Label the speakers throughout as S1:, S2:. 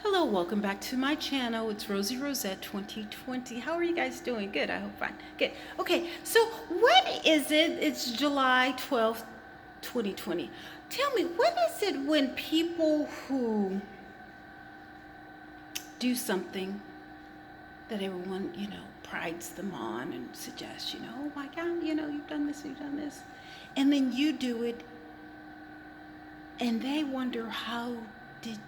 S1: Hello, welcome back to my channel. It's Rosie Rosette 2020. How are you guys doing? Good, I hope fine. Good. Okay, so what is it? It's July 12th, 2020. Tell me, what is it when people who do something that everyone, prides them on and suggests, oh my God, you've done this. And then you do it and they wonder did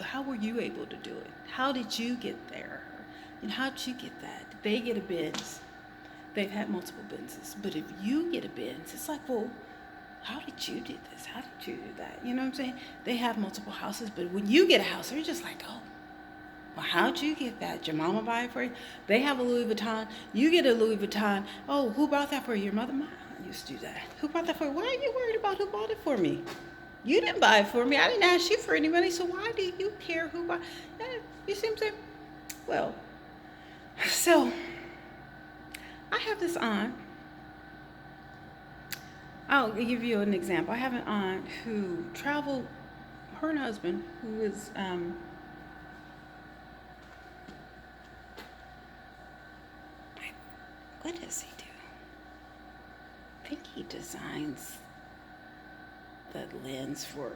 S1: how were you able to do it? How did you get there? And how did you get that? Did they get a Benz? They've had multiple Benzes. But if you get a Benz, it's like, well, how did you do this? How did you do that? You know what I'm saying? They have multiple houses, but when you get a house, they're just like, oh, well, how'd you get that? Did your mama buy it for you? They have a Louis Vuitton. You get a Louis Vuitton. Oh, who bought that for you? Your mother? I used to do that. Who bought that for you? Why are you worried about who bought it for me? You didn't buy it for me. I didn't ask you for any money, so why do you care who bought it? You see what I'm saying? Well, so I have this aunt. I'll give you an example. I have an aunt who traveled, her and husband, who is, what does he do? I think he designs the lens for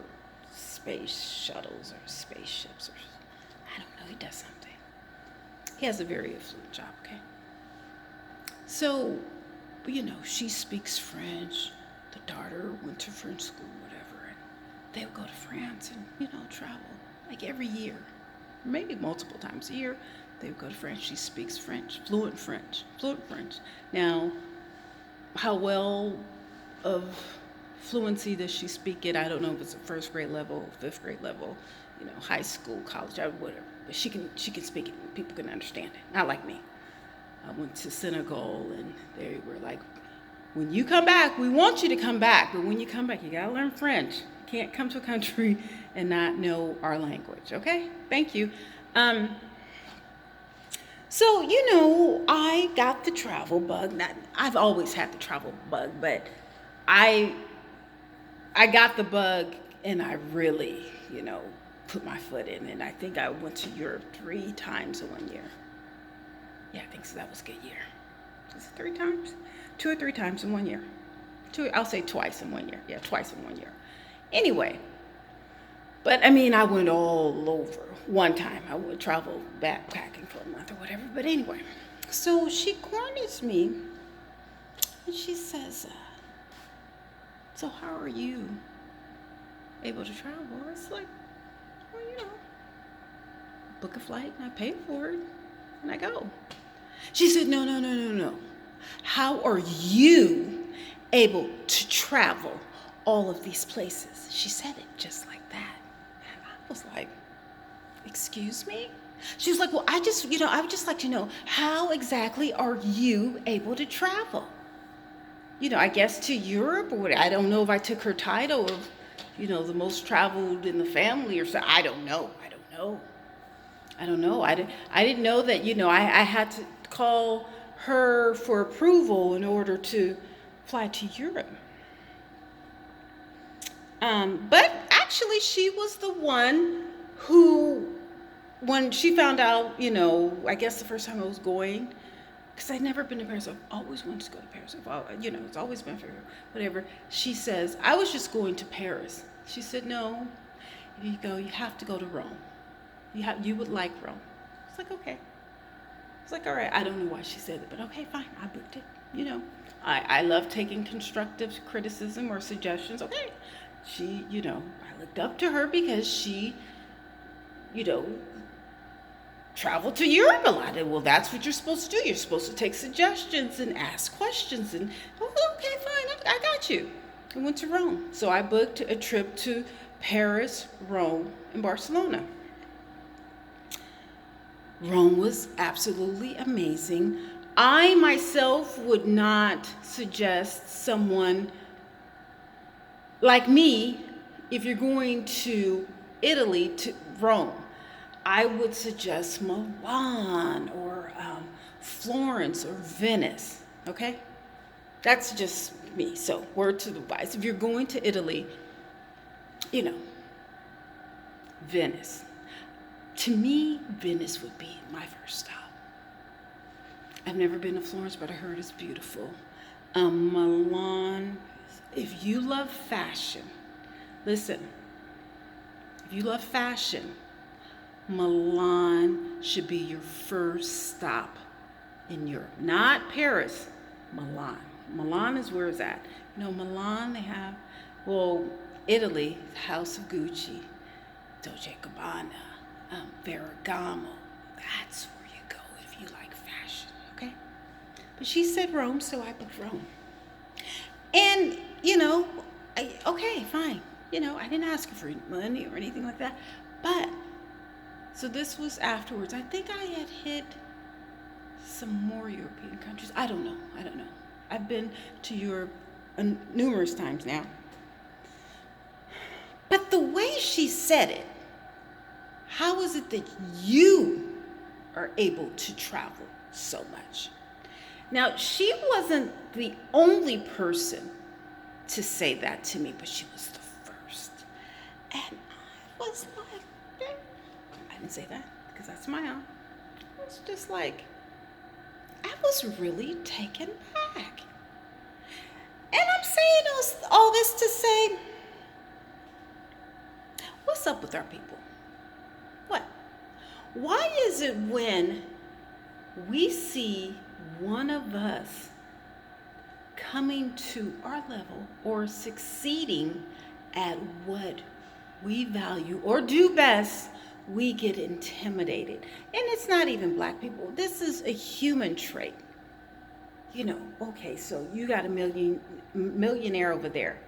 S1: space shuttles or spaceships, or I don't know, he does something. He has a very affluent job, okay? So, she speaks French. The daughter went to French school, whatever, and they would go to France and, travel like every year, maybe multiple times a year. They would go to France. She speaks French, fluent French. Now, how well of fluency does she speak it? I don't know if it's a first grade level, fifth grade level, high school, college, or whatever. But she can speak it. People can understand it. Not like me. I went to Senegal and they were like, when you come back, we want you to come back. But when you come back, you gotta learn French. You can't come to a country and not know our language. Okay? Thank you. So, I got the travel bug. I've always had the travel bug, but I got the bug and I really, put my foot in. And I think I went to Europe 3 times in 1 year. Yeah, I think so. That was a good year. Was it 3 times? 2 or 3 times in 1 year. I'll say twice in 1 year. Yeah, twice in 1 year. Anyway, but I went all over. One time I would travel backpacking for a month or whatever. But anyway, so she corners me and she says, so how are you able to travel? It's like, well, book a flight and I pay for it and I go. She said, no. How are you able to travel all of these places? She said it just like that. And I was like, excuse me? She was like, well, I would just like to know, how exactly are you able to travel? I guess to Europe or what? I don't know if I took her title of, the most traveled in the family or so. I don't know. I didn't know that, I had to call her for approval in order to fly to Europe. But actually, she was the one who, when she found out, I guess the first time I was going, because I'd never been to Paris. I've always wanted to go to Paris. It's always been for her, whatever. She says, I was just going to Paris. She said, no, if you go, you have to go to Rome. You would like Rome. It's like, okay. It's like, all right. I don't know why she said it, but okay, fine. I booked it. I love taking constructive criticism or suggestions. Okay. She, I looked up to her because she, travel to Europe a lot. And well, that's what you're supposed to do. You're supposed to take suggestions and ask questions. And okay, fine, I got you. I went to Rome. So I booked a trip to Paris, Rome, and Barcelona. Rome was absolutely amazing. I myself would not suggest someone like me, if you're going to Italy, to Rome, I would suggest Milan or Florence or Venice, okay? That's just me. So, word to the wise. If you're going to Italy, Venice. To me, Venice would be my first stop. I've never been to Florence, but I heard it's beautiful. Milan, if you love fashion, listen, if you love fashion, Milan should be your first stop in Europe. Not Paris, Milan. Milan is where it's at. You know, Milan, they have, well, Italy, House of Gucci, Dolce & Gabbana, Ferragamo. That's where you go if you like fashion, okay? But she said Rome, so I picked Rome. And, you know, okay, fine. You know, I didn't ask her for money or anything like that. But, so this was afterwards. I think I had hit some more European countries. I don't know. I've been to Europe numerous times now. But the way she said it, how is it that you are able to travel so much? Now, she wasn't the only person to say that to me, but she was the first. And I was like, I didn't say that because that's my own. I was just like, I was really taken back. And I'm saying all this to say, what's up with our people? What? Why is it when we see one of us coming to our level or succeeding at what we value or do best, we get intimidated? And it's not even black people. This is a human trait. You know, okay, so you got a millionaire over there.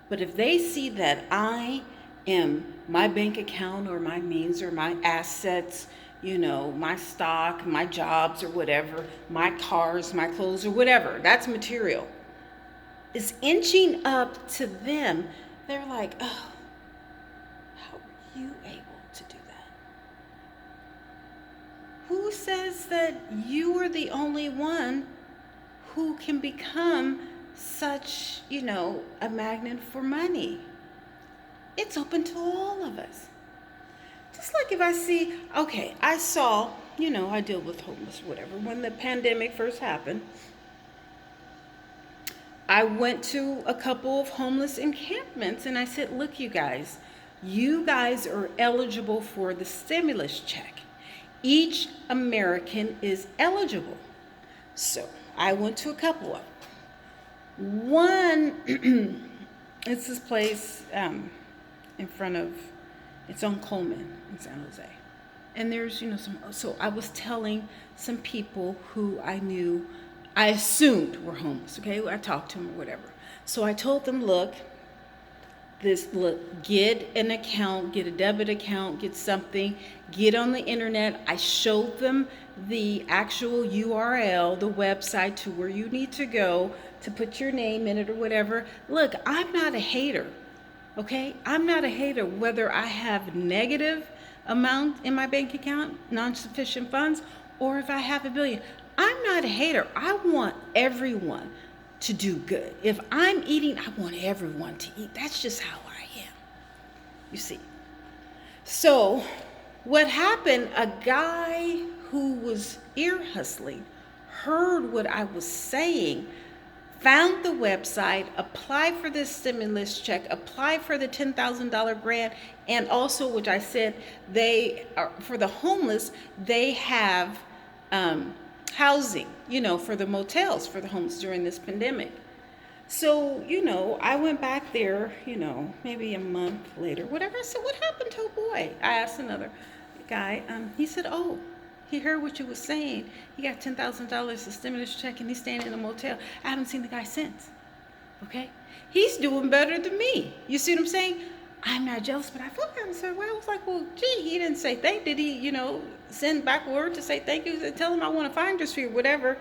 S1: But if they see that I am my bank account or my means or my assets, you know, my stock, my jobs or whatever, my cars, my clothes or whatever, that's material, is inching up to them, they're like, oh, how are you able to do that? Who says that you are the only one who can become such, you know, a magnet for money? It's open to all of us. Just like if I see, okay, I saw, you know, I deal with homeless, whatever. When the pandemic first happened, I went to a couple of homeless encampments and I said, look, you guys are eligible for the stimulus check. Each American is eligible. So I went to a couple of them. One, it's this place in front of, it's on Coleman in San Jose. And there's, you know, so I was telling some people who I knew, I assumed were homeless, okay? I talked to them or whatever. So I told them, look, get an account, get a debit account, get something, get on the internet. I showed them the actual URL, the website to where you need to go to put your name in it or whatever. Look, I'm not a hater, okay? I'm not a hater whether I have negative amount in my bank account, non-sufficient funds, or if I have $1 billion. I'm not a hater. I want everyone to do good. If I'm eating, I want everyone to eat. That's just how I am, you see. So what happened, a guy who was ear hustling heard what I was saying, found the website, applied for this stimulus check, applied for the $10,000 grant, and also, which I said, they are, for the homeless, they have housing, you know, for the motels for the homeless during this pandemic. So, you know, I went back there, you know, maybe a month later, whatever. I said, what happened to a boy? I asked another guy. He said, oh, he heard what you were saying. He got $10,000 a stimulus check and he's staying in a motel. I haven't seen the guy since. Okay? He's doing better than me. You see what I'm saying? I'm not jealous, but I felt kind of sorry. I was like, well, gee, he didn't say thank. Did he, you know, send back word to say thank you? Tell him I want a finder's fee or whatever.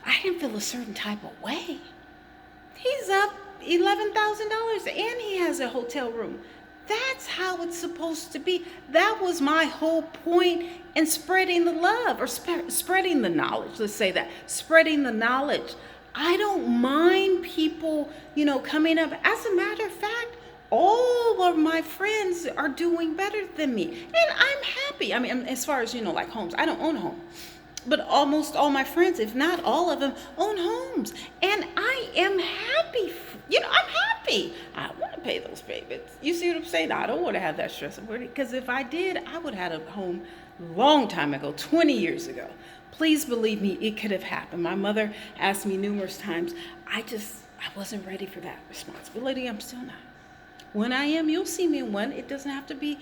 S1: I didn't feel a certain type of way. He's up $11,000 and he has a hotel room. That's how it's supposed to be. That was my whole point in spreading the love or spreading the knowledge. Let's say that. Spreading the knowledge. I don't mind people, you know, coming up. As a matter of fact, all of my friends are doing better than me. And I'm happy. I mean, as far as, like homes, I don't own a home. But almost all my friends, if not all of them, own homes. And I am happy. I'm happy. I want to pay those payments. You see what I'm saying? I don't want to have that stress of worry. Because if I did, I would have had a home long time ago, 20 years ago. Please believe me, it could have happened. My mother asked me numerous times. I wasn't ready for that responsibility. I'm still not. When I am, you'll see me in one. It doesn't have to be,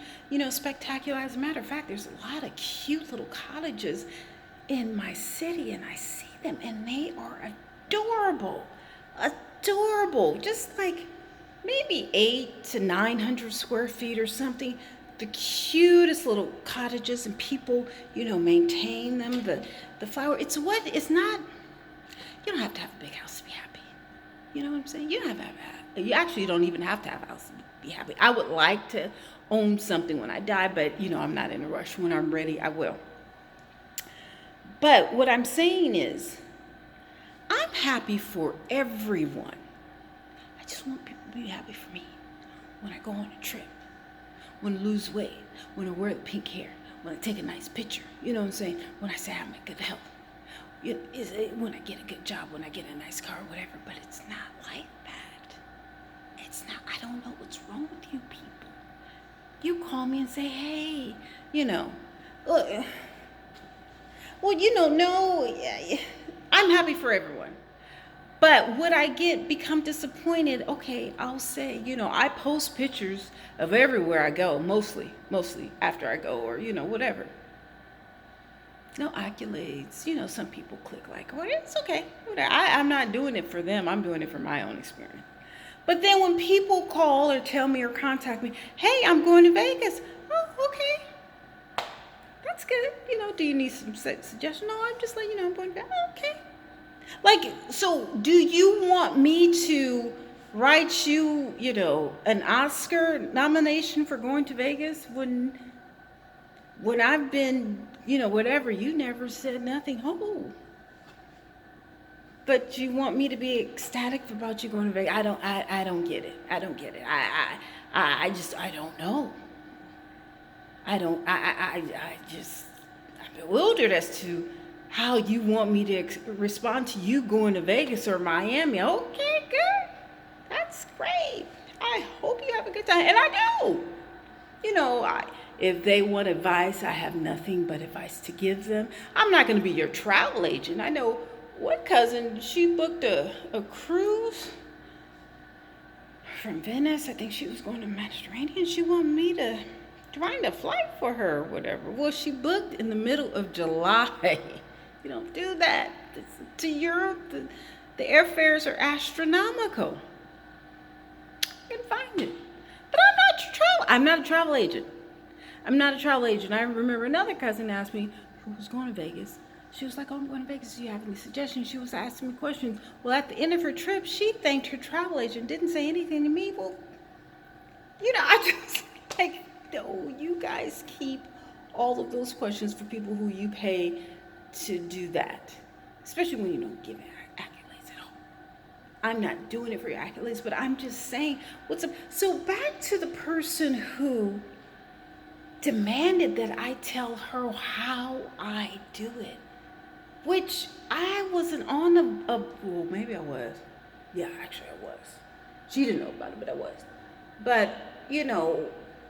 S1: spectacular. As a matter of fact, there's a lot of cute little cottages in my city, and I see them, and they are adorable. Adorable. Just like maybe 800 to 900 square feet or something. The cutest little cottages, and people, maintain them. The flower. It's not. You don't have to have a big house to be happy. You know what I'm saying? You don't have to have. You actually don't even have to have a house to be happy. I would like to own something when I die, but I'm not in a rush. When I'm ready, I will. But what I'm saying is, I'm happy for everyone. I just want people to be happy for me. When I go on a trip, when I lose weight, when I wear the pink hair, when I take a nice picture, you know what I'm saying? When I say I'm in good health, when I get a good job, when I get a nice car, whatever. But it's not like that. It's not. I don't know what's wrong with you people. You call me and say, hey, no, I'm happy for everyone. But would I become disappointed? Okay, I'll say, I post pictures of everywhere I go, mostly after I go, or, whatever. No accolades. Some people click like, well, it's okay. Whatever. I'm not doing it for them. I'm doing it for my own experience. But then when people call or tell me or contact me, hey, I'm going to Vegas. Oh, okay. That's good. Do you need some suggestion? No, I'm just letting you know I'm going to Vegas. Oh, okay. Like, so do you want me to write you, an Oscar nomination for going to Vegas when I've been, whatever, you never said nothing. Oh. But you want me to be ecstatic about you going to Vegas? I don't get it. I don't get it. I don't know. I'm bewildered as to how you want me to respond to you going to Vegas or Miami. Okay, good. That's great. I hope you have a good time. And I do. If they want advice, I have nothing but advice to give them. I'm not going to be your travel agent. I know one cousin, she booked a cruise from Venice. I think she was going to Mediterranean. She wanted me to find a flight for her or whatever. Well, she booked in the middle of July. You don't do that. To Europe, the airfares are astronomical. You can find it. But I'm not a travel agent. I'm not a travel agent. I remember another cousin asked me who was going to Vegas. She was like, oh, I'm going to Vegas. Do you have any suggestions? She was asking me questions. Well, at the end of her trip, she thanked her travel agent, didn't say anything to me. Well, I just no, you guys keep all of those questions for people who you pay to do that, especially when you don't give accolades at all. I'm not doing it for your accolades, but I'm just saying what's up. So back to the person who demanded that I tell her how I do it, which I wasn't on well, maybe I was. Yeah, actually I was. She didn't know about it, but I was. But,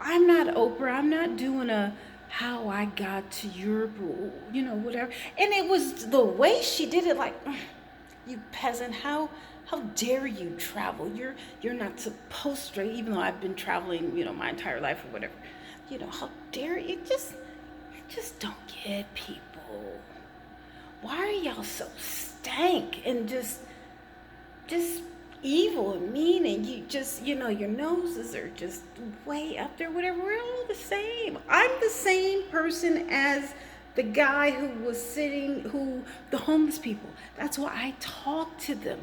S1: I'm not Oprah. I'm not doing how I got to Europe or, whatever. And it was the way she did it, like, you peasant, how dare you travel? You're not supposed to, even though I've been traveling, my entire life or whatever. How dare you? I just don't get people. Why are y'all so stank and just evil and mean, and you just, your noses are just way up there, whatever. We're all the same. I'm the same person as the guy who was the homeless people. That's why I talk to them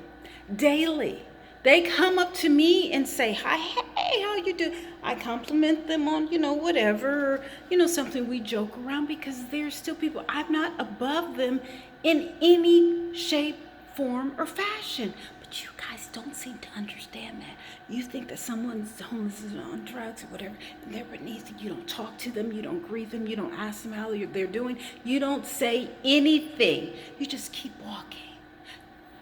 S1: daily. They come up to me and say, hi, hey, how you do? I compliment them on, whatever, something, we joke around, because they're still people. I'm not above them in any shape, form, or fashion. But you guys don't seem to understand that. You think that someone's homeless is on drugs or whatever, and they're beneath you. You don't talk to them, you don't greet them, you don't ask them how they're doing. You don't say anything. You just keep walking.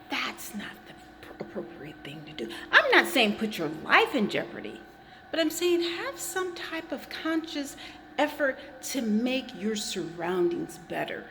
S1: That's not the appropriate thing to do. I'm not saying put your life in jeopardy, but I'm saying have some type of conscious effort to make your surroundings better.